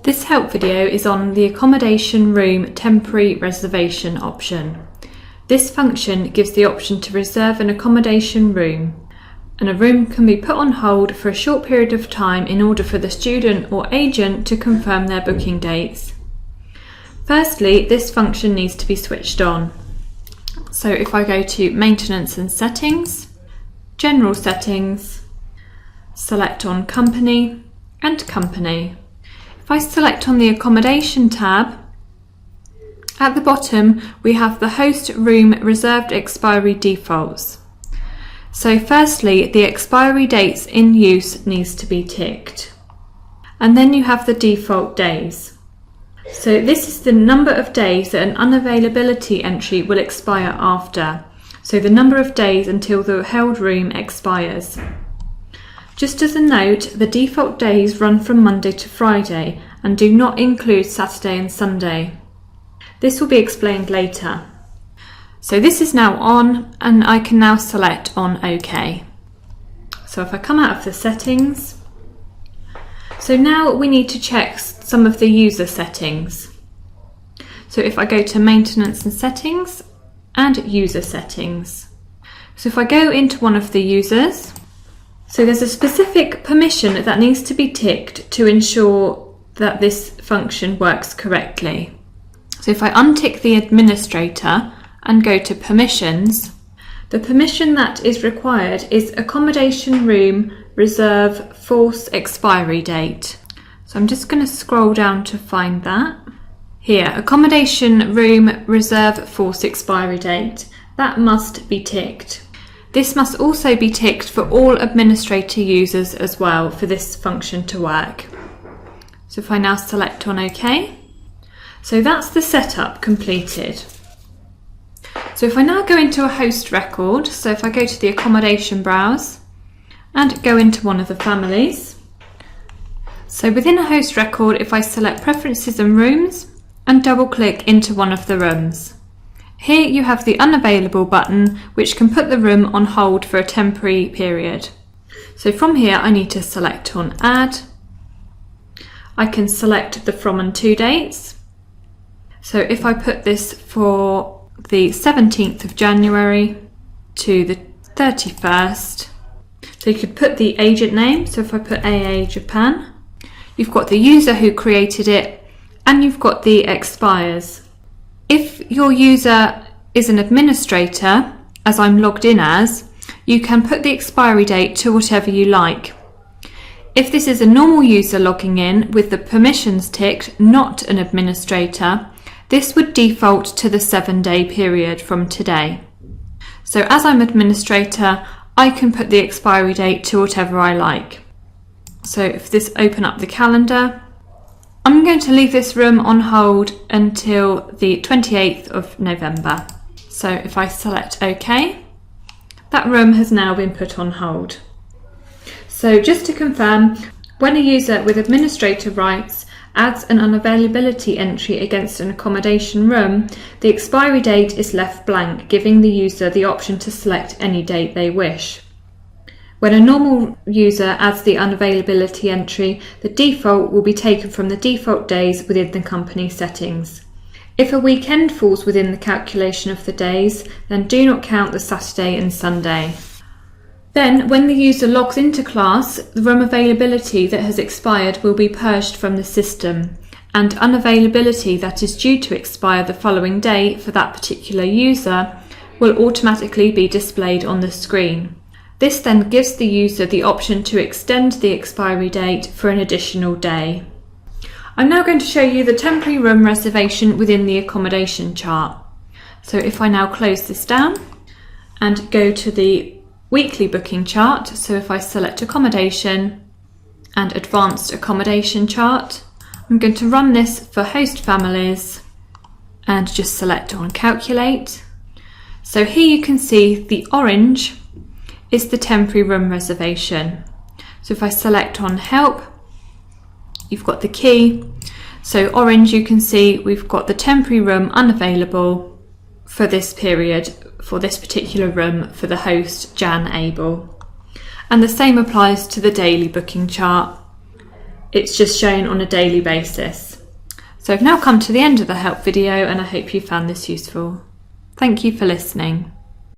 This help video is on the accommodation room temporary reservation option. This function gives the option to reserve an accommodation room, and a room can be put on hold for a short period of time in order for the student or agent to confirm their booking dates. Firstly, this function needs to be switched on. So if I go to Maintenance and Settings, General Settings, select on Company and Company. If I select on the Accommodation tab, at the bottom we have the host room reserved expiry defaults. So firstly, the expiry dates in use needs to be ticked. And then you have the default days. So this is the number of days that an unavailability entry will expire after. So the number of days until the held room expires. Just as a note, the default days run from Monday to Friday and do not include Saturday and Sunday. This will be explained later. So this is now on, and I can now select on OK. So if I come out of the settings, so now we need to check some of the user settings. So if I go to Maintenance and Settings and User Settings. So if I go into one of the users, so there's a specific permission that needs to be ticked to ensure that this function works correctly. So if I untick the administrator and go to permissions, the permission that is required is accommodation room reserve force expiry date. So I'm just going to scroll down to find that. Here, accommodation room reserve force expiry date. That must be ticked. This must also be ticked for all administrator users as well for this function to work. So if I now select on OK, so that's the setup completed. So if I now go into a host record, so if I go to the accommodation browse and go into one of the families, so within a host record, if I select preferences and rooms and double click into one of the rooms, here you have the unavailable button, which can put the room on hold for a temporary period. So from here I need to select on add. I can select the from and to dates. So if I put this for the 17th of January to the 31st, so you could put the agent name. So if I put AA Japan, you've got the user who created it and you've got the expires. If your user is an administrator, as I'm logged in as, you can put the expiry date to whatever you like. If this is a normal user logging in with the permissions ticked, not an administrator, this would default to the 7-day period from today. So as I'm administrator, I can put the expiry date to whatever I like. So if this open up the calendar, I'm going to leave this room on hold until the 28th of November. So if I select OK, that room has now been put on hold. So just to confirm, when a user with administrator rights adds an unavailability entry against an accommodation room, the expiry date is left blank, giving the user the option to select any date they wish. When a normal user adds the unavailability entry, the default will be taken from the default days within the company settings. If a weekend falls within the calculation of the days, then do not count the Saturday and Sunday. Then, when the user logs into class, the room availability that has expired will be purged from the system, and unavailability that is due to expire the following day for that particular user will automatically be displayed on the screen. This then gives the user the option to extend the expiry date for an additional day. I'm now going to show you the temporary room reservation within the accommodation chart. So if I now close this down and go to the weekly booking chart, so if I select accommodation and advanced accommodation chart, I'm going to run this for host families and just select on calculate. So here you can see the orange is the temporary room reservation. So if I select on help, you've got the key. So orange, you can see we've got the temporary room unavailable for this period, for this particular room for the host Jan Abel. And the same applies to the daily booking chart. it's just shown on a daily basis. So I've now come to the end of the help video and I hope you found this useful. Thank you for listening.